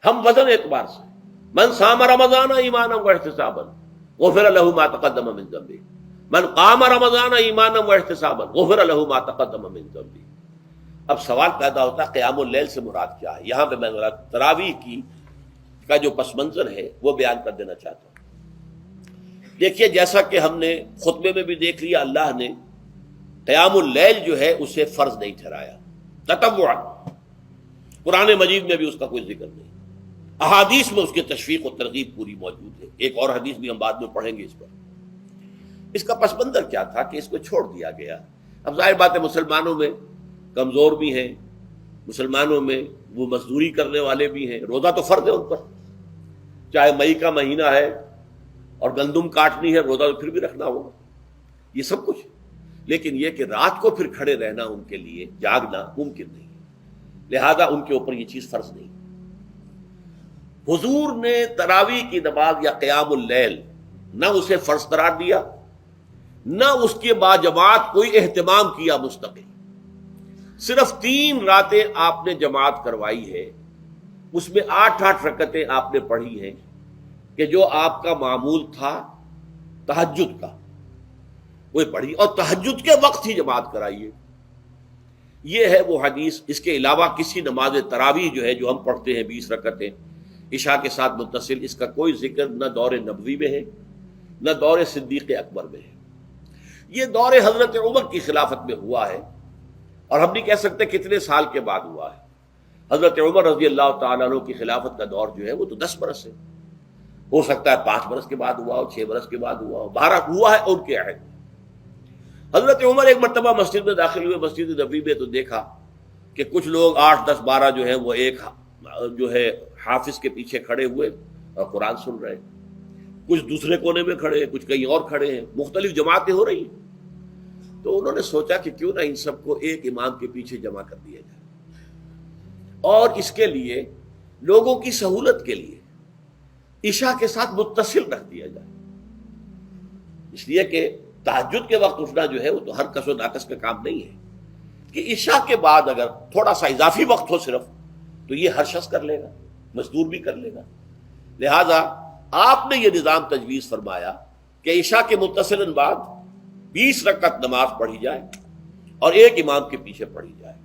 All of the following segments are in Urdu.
ہم وزن اعتبار سے من صام رمضان ایمانا واحتسابا غفر له ما تقدم من ذنبه، من قام رمضان ایمانا واحتسابا غفر له ما تقدم من ذنبه۔ اب سوال پیدا ہوتا ہے قیام اللیل سے مراد کیا ہے؟ یہاں پہ میں تراویح کی کا جو پس منظر ہے وہ بیان کر دینا چاہتا ہوں۔ دیکھیے جیسا کہ ہم نے خطبے میں بھی دیکھ لیا، اللہ نے قیام اللیل جو ہے اسے فرض نہیں ٹھہرایا تطوعا، قرآن مجید میں بھی اس کا کوئی ذکر نہیں، احادیث میں اس کی تشویق و ترغیب پوری موجود ہے۔ ایک اور حدیث بھی ہم بعد میں پڑھیں گے اس پر۔ اس کا پس منظر کیا تھا کہ اس کو چھوڑ دیا گیا۔ اب ظاہر بات ہے مسلمانوں میں کمزور بھی ہیں، مسلمانوں میں وہ مزدوری کرنے والے بھی ہیں، روزہ تو فرض ہے ان پر، چاہے مئی کا مہینہ ہے اور گندم کاٹنی ہے، روزہ تو پھر بھی رکھنا ہوگا، یہ سب کچھ، لیکن یہ کہ رات کو پھر کھڑے رہنا ان کے لیے جاگنا ممکن نہیں ہے، لہذا ان کے اوپر یہ چیز فرض نہیں۔ حضور نے تراویح کی نماز یا قیام اللیل نہ اسے فرض قرار دیا، نہ اس کے بعد جماعت کوئی اہتمام کیا مستقل، صرف 3 راتیں آپ نے جماعت کروائی ہے، اس میں 8 رکعتیں آپ نے پڑھی ہیں کہ جو آپ کا معمول تھا تہجد کا وہ پڑھی، اور تہجد کے وقت ہی جماعت کرائیے۔ یہ ہے وہ حدیث۔ اس کے علاوہ کسی نماز تراویح جو ہے جو ہم پڑھتے ہیں 20 رکعتیں عشاء کے ساتھ متصل، اس کا کوئی ذکر نہ دور نبوی میں ہے نہ دور صدیق اکبر میں ہے۔ یہ دور حضرت عمر کی خلافت میں ہوا ہے، اور ہم نہیں کہہ سکتے کتنے سال کے بعد ہوا ہے۔ حضرت عمر رضی اللہ تعالیٰ عنہ کی خلافت کا دور جو ہے وہ تو 10 برس ہے، ہو سکتا ہے 5 برس کے بعد ہوا ہو، 6 برس کے بعد ہوا ہو، 12 ہوا ہے ان کے عہد میں۔ حضرت عمر ایک مرتبہ مسجد میں داخل ہوئے، مسجد نبوی میں، تو دیکھا کہ کچھ لوگ 8 10 12 جو ہیں وہ ایک جو ہے حافظ کے پیچھے کھڑے ہوئے اور قرآن سن رہے، کچھ دوسرے کونے میں کھڑے ہیں، کچھ کہیں اور کھڑے ہیں، مختلف جماعتیں ہو رہی ہیں۔ تو انہوں نے سوچا کہ کیوں نہ ان سب کو ایک امام کے پیچھے جمع کر دیا جائے، اور اس کے لیے لوگوں کی سہولت کے لیے عشاء کے ساتھ متصل رکھ دیا جائے، اس لیے کہ تہجد کے وقت اٹھنا جو ہے وہ تو ہر کس و ناقص کا کام نہیں ہے، کہ عشاء کے بعد اگر تھوڑا سا اضافی وقت ہو صرف تو یہ ہر شخص کر لے گا، مزدور بھی کر لے گا۔ لہذا آپ نے یہ نظام تجویز فرمایا کہ عشاء کے متصلاً بعد 20 رکعت نماز پڑھی جائے اور ایک امام کے پیچھے پڑھی جائے۔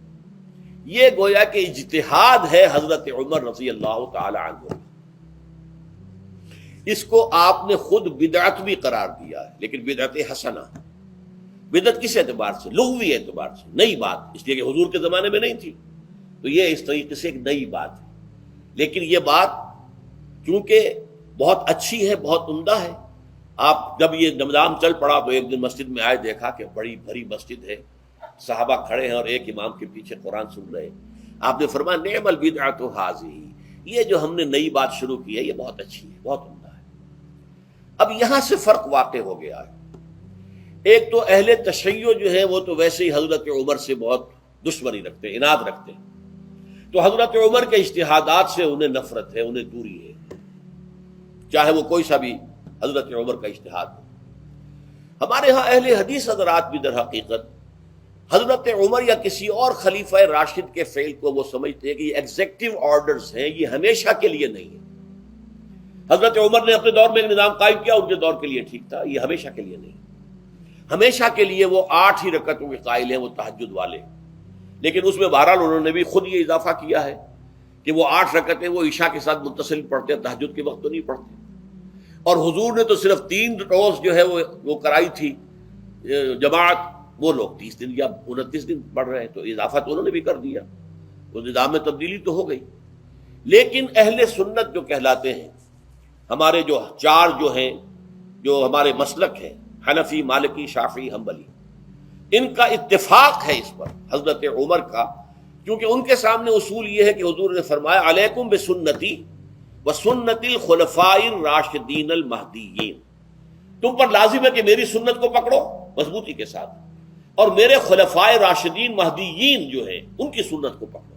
یہ گویا کہ اجتہاد ہے حضرت عمر رضی اللہ تعالی عنہ، اس کو آپ نے خود بدعت بھی قرار دیا ہے، لیکن بدعت حسنہ۔ بدعت کس اعتبار سے؟ لغوی اعتبار سے، نئی بات، اس لیے کہ حضور کے زمانے میں نہیں تھی، تو یہ اس طریقے سے ایک نئی بات ہے۔ لیکن یہ بات چونکہ بہت اچھی ہے، بہت عمدہ ہے، آپ جب یہ نظام چل پڑا تو ایک دن مسجد میں آئے، دیکھا کہ بڑی بھری مسجد ہے، صحابہ کھڑے ہیں اور ایک امام کے پیچھے قرآن سن رہے ہیں۔ آپ نے فرمایا نعم البدعۃ ھذہ، یہ جو ہم نے نئی بات شروع کی ہے یہ بہت اچھی ہے، بہت عمدہ ہے۔ اب یہاں سے فرق واقع ہو گیا ہے۔ ایک تو اہل تشیع جو ہے وہ تو ویسے ہی حضرت عمر سے بہت دشمنی رکھتے ہیں، عناد رکھتے ہیں، تو حضرت عمر کے اجتہادات سے انہیں نفرت ہے، انہیں دوری ہے، چاہے وہ کوئی سا بھی حضرت عمر کا اجتہاد ہو۔ ہمارے ہاں اہل حدیث حضرات بھی در حقیقت حضرت عمر یا کسی اور خلیفہ راشد کے فعل کو وہ سمجھتے ہیں کہ یہ ایگزیکٹو آرڈرز ہیں، یہ ہمیشہ کے لیے نہیں ہے۔ حضرت عمر نے اپنے دور میں ایک نظام قائم کیا، ان کے دور کے لیے ٹھیک تھا، یہ ہمیشہ کے لیے نہیں۔ ہمیشہ کے لیے وہ 8 ہی رکعتوں کے قائل ہیں، وہ تہجد والے، لیکن اس میں بہرحال انہوں نے بھی خود یہ اضافہ کیا ہے کہ وہ 8 رکعتیں وہ عشاء کے ساتھ متصل پڑھتے ہیں، تہجد کے وقت تو نہیں پڑھتے۔ اور حضور نے تو صرف 3 روز جو ہے وہ کرائی تھی جماعت، وہ لوگ 30 دن یا 29 دن پڑھ رہے ہیں، تو اضافہ تو انہوں نے بھی کر دیا، وہ نظام میں تبدیلی تو ہو گئی۔ لیکن اہل سنت جو کہلاتے ہیں، ہمارے جو 4 جو ہیں، جو ہمارے مسلک ہیں، حنفی، مالکی، شافعی، حنبلی، ان کا اتفاق ہے اس پر حضرت عمر کا، کیونکہ ان کے سامنے اصول یہ ہے کہ حضور نے فرمایا علیکم بسنتی وسنت الخلفاء الراشدین المہدیین، تم پر لازم ہے کہ میری سنت کو پکڑو مضبوطی کے ساتھ، اور میرے خلفائے راشدین مہدیین جو ہیں ان کی سنت کو پکڑو۔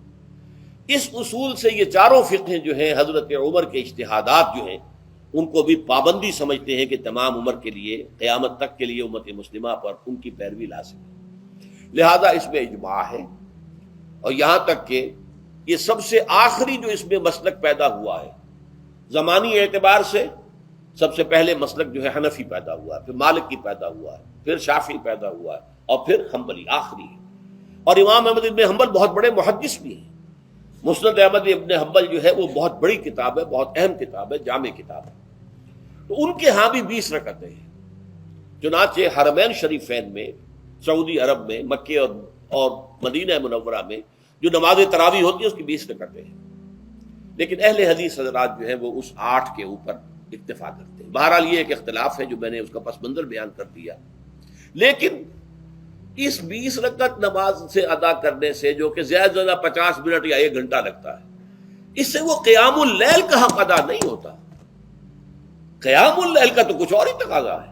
اس اصول سے یہ چاروں فقہیں جو ہیں حضرت عمر کے اجتہادات جو ہیں ان کو بھی پابندی سمجھتے ہیں کہ تمام عمر کے لیے، قیامت تک کے لیے امت مسلمہ پر ان کی پیروی لازم ہے، لہذا اس میں اجماع ہے۔ اور یہاں تک کہ یہ سب سے آخری جو اس میں مسلک پیدا ہوا ہے زمانی اعتبار سے، سب سے پہلے مسلک جو ہے حنفی پیدا ہوا ہے، پھر مالکی پیدا ہوا ہے، پھر شافعی پیدا ہوا ہے، اور پھر حنبلی آخری ہے۔ اور امام احمد ابن حنبل بہت بڑے محدث بھی ہیں۔ مسند احمد ابن حنبل جو ہے وہ بہت بڑی کتاب ہے، بہت اہم کتاب ہے، جامع کتاب ہے۔ تو ان کے ہاں بھی 20 رکعتیں ہیں۔ چنانچہ حرمین شریفین میں، سعودی عرب میں، مکے اور مدینہ منورہ میں جو نماز تراویح ہوتی ہے اس کی 20 رکعتیں ہیں، لیکن اہل حدیث حضرات جو ہیں وہ اس 8 کے اوپر اکتفا کرتے ہیں۔ بہرحال یہ ایک اختلاف ہے جو میں نے اس کا پس منظر بیان کر دیا۔ لیکن اس 20 رکعت نماز سے ادا کرنے سے، جو کہ زیادہ سے زیادہ 50 منٹ یا 1 گھنٹہ لگتا ہے، اس سے وہ قیام اللیل کا حق ادا نہیں ہوتا۔ قیام اللیل کا تو کچھ اور ہی تقاضا ہے۔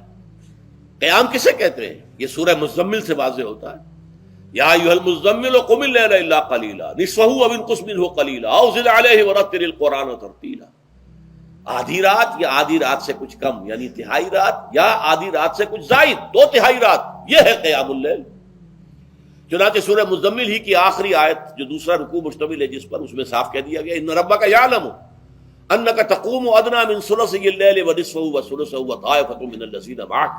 قیام کسے کہتے ہیں؟ یہ سورہ مزمل سے واضح ہوتا ہے۔ یا ایھا المزمل قم اللیل الا قلیلا نصفہ او انقص منہ قلیلا او زد علیہ ورتل القرآن ترتیلا۔ آدھی رات یا آدھی رات سے کچھ کم، یعنی تہائی رات، یا آدھی رات سے کچھ زائد، 2 تہائی رات، یہ ہے قیام اللیل۔ چنانچہ سورہ مزمل ہی کی آخری آیت جو دوسرا رکوع مشتمل ہے جس پر، اس میں صاف کہہ دیا گیا ان ربک یعلم انک تقوم ادنی من ثلثی اللیل ونصفہ وثلثہ وطائفۃ من الذین معک۔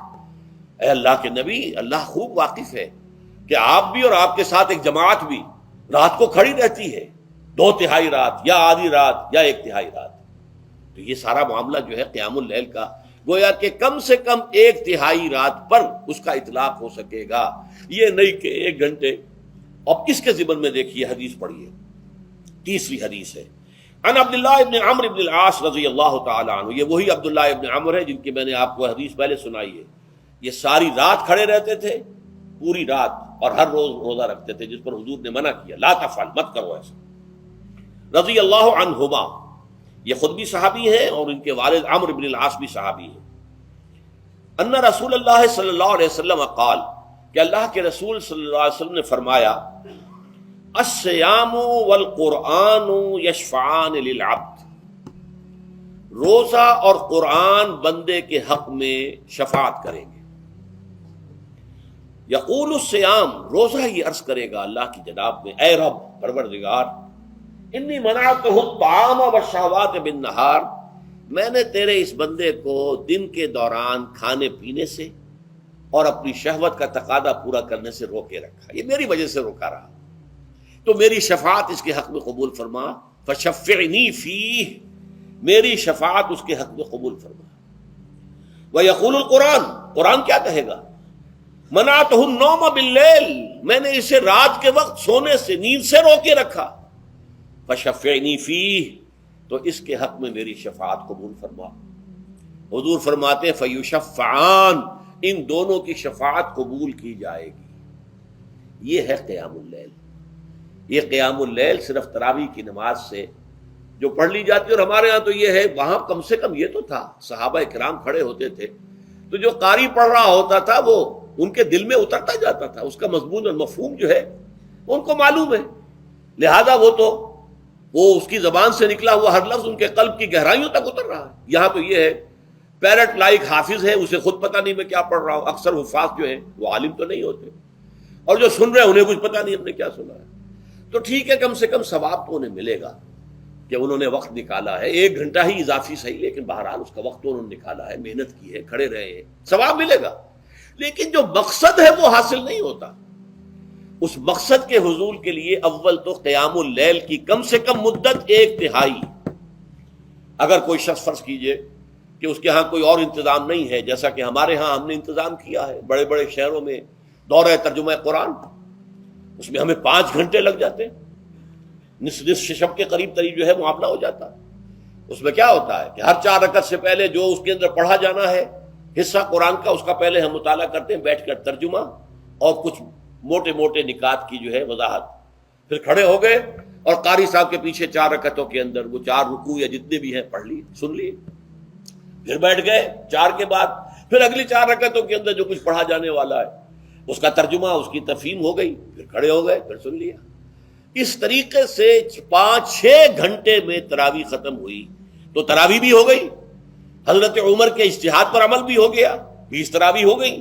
اے اللہ کے نبی، اللہ خوب واقف ہے کہ آپ بھی اور آپ کے ساتھ ایک جماعت بھی رات کو کھڑی رہتی ہے، 2 تہائی رات یا آدھی رات یا 1 تہائی رات۔ تو یہ سارا معاملہ جو ہے قیام اللیل کا، گویا کہ کم سے کم 1 تہائی رات پر اس کا اطلاق ہو سکے گا، یہ نہیں کہ 1 گھنٹے۔ اب اس کے ضمن میں دیکھیے حدیث پڑھیے، تیسری حدیث ہے عن عبداللہ ابن عمرو ابن العاص رضی اللہ تعالی عنہ۔ یہ وہی عبداللہ ابن عمرو ہے جن کی میں نے آپ کو حدیث پہلے سنائی ہے۔ یہ ساری رات کھڑے رہتے تھے، پوری رات، اور ہر روز روزہ رکھتے تھے، جس پر حضور نے منع کیا، لا تفعل، مت کرو ایسا۔ رضی اللہ عنہما، یہ خود بھی صحابی ہیں اور ان کے والد عمرو بن العاص بھی صحابی ہیں۔ ان رسول اللہ صلی اللہ علیہ وسلم قال، کہ اللہ کے رسول صلی اللہ علیہ وسلم نے فرمایا، الصیام والقرآن یشفعان للعبد، روزہ اور قرآن بندے کے حق میں شفاعت کریں گے۔ یقول الصیام، روزہ یہ عرض کرے گا اللہ کی جناب میں، اے رب پروردگار، انی منعتہ الطعام والشہوات بالنہار، میں نے تیرے اس بندے کو دن کے دوران کھانے پینے سے اور اپنی شہوت کا تقاضا پورا کرنے سے روکے رکھا، یہ میری وجہ سے روکا رہا، تو میری شفاعت اس کے حق میں قبول فرما، فشفعنی فیہ، میری شفاعت اس کے حق میں قبول فرما۔ ویقول القرآن، قرآن کیا کہے گا، منعتہ النوم باللیل، میں نے اسے رات کے وقت سونے سے، نیند سے روکے رکھا، فشفعنی فیہ، تو اس کے حق میں میری شفاعت قبول فرما۔ حضور فرماتے ہیں فیشفعان، ان دونوں کی شفاعت قبول کی جائے گی۔ یہ ہے قیام اللیل۔ یہ قیام اللیل صرف تراویح کی نماز سے جو پڑھ لی جاتی ہے، اور ہمارے ہاں تو یہ ہے، وہاں کم سے کم یہ تو تھا، صحابہ کرام کھڑے ہوتے تھے تو جو قاری پڑھ رہا ہوتا تھا وہ ان کے دل میں اترتا جاتا تھا، اس کا مضمون اور مفہوم جو ہے ان کو معلوم ہے، لہذا وہ اس کی زبان سے نکلا ہوا ہر لفظ ان کے قلب کی گہرائیوں تک اتر رہا ہے۔ یہاں تو یہ ہے پیرٹ لائک حافظ ہے، اسے خود پتہ نہیں میں کیا پڑھ رہا ہوں۔ اکثر حفاظ جو ہیں وہ عالم تو نہیں ہوتے، اور جو سن رہے ہیں انہیں کچھ پتہ نہیں ہم نے کیا سنا ہے۔ تو ٹھیک ہے، کم سے کم ثواب تو انہیں ملے گا کہ انہوں نے وقت نکالا ہے، 1 گھنٹہ ہی اضافی صحیح، لیکن بہرحال اس کا وقت تو انہوں نے نکالا ہے، محنت کی ہے، کھڑے رہے ہیں، ثواب ملے گا۔ لیکن جو مقصد ہے وہ حاصل نہیں ہوتا۔ اس مقصد کے حصول کے لیے اول تو قیام اللیل کی کم سے کم مدت 1/3۔ اگر کوئی شخص فرض کیجئے کہ اس کے ہاں کوئی اور انتظام نہیں ہے، جیسا کہ ہمارے ہاں ہم نے انتظام کیا ہے، بڑے بڑے شہروں میں دورہ ترجمہ قرآن، اس میں ہمیں 5 گھنٹے لگ جاتے ہیں، نصف شب کے قریب تری جو ہے معاملہ ہو جاتا ہے۔ اس میں کیا ہوتا ہے کہ ہر 4 رکعت سے پہلے جو اس کے اندر پڑھا جانا ہے حصہ قرآن کا، اس کا پہلے ہم مطالعہ کرتے ہیں بیٹھ کر، ترجمہ اور کچھ موٹے موٹے نکات کی جو ہے وضاحت، پھر کھڑے ہو گئے اور قاری صاحب کے پیچھے 4 رکعتوں کے اندر وہ 4 رکوع یا جتنے بھی ہیں پڑھ لی، سن لی، پھر بیٹھ گئے 4 کے بعد پھر اگلی 4 رکعتوں کے اندر جو کچھ پڑھا جانے والا ہے اس کا ترجمہ، اس کی تفہیم ہو گئی، پھر کھڑے ہو گئے، پھر سن لیا۔ اس طریقے سے 5-6 گھنٹے میں تراویح ختم ہوئی، تو تراویح بھی ہو گئی، حضرت عمر کے اجتہاد پر عمل بھی ہو گیا، 20 تراویح ہو گئی،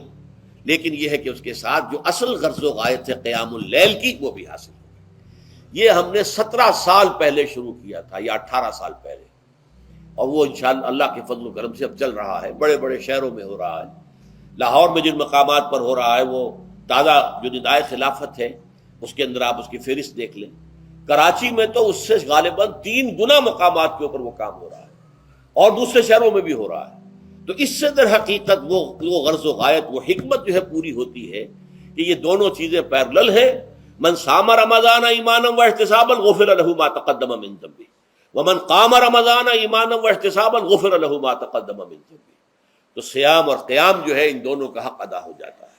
لیکن یہ ہے کہ اس کے ساتھ جو اصل غرض و غایت ہے قیام اللیل کی وہ بھی حاصل ہو گئی۔ یہ ہم نے 17 سال پہلے شروع کیا تھا یا 18 سال پہلے، اور وہ انشاءاللہ اللہ کے فضل و کرم سے اب چل رہا ہے، بڑے بڑے شہروں میں ہو رہا ہے۔ لاہور میں جن مقامات پر ہو رہا ہے وہ تازہ جو ندائے خلافت ہے اس کے اندر آپ اس کی فہرست دیکھ لیں۔ کراچی میں تو اس سے غالباً 3 گنا مقامات کے اوپر وہ کام ہو رہا ہے، اور دوسرے شہروں میں بھی ہو رہا ہے۔ تو اس سے در حقیقت وہ غرض و غایت، وہ حکمت جو ہے پوری ہوتی ہے کہ یہ دونوں چیزیں پیرلل ہیں۔ من صام رمضان ایمانا واحتسابا غفر له ما تقدم من ذنبه ومن قام رمضان ایمانا واحتسابا غفر له ما تقدم من ذنبه۔ تو صیام اور قیام جو ہے ان دونوں کا حق ادا ہو جاتا ہے۔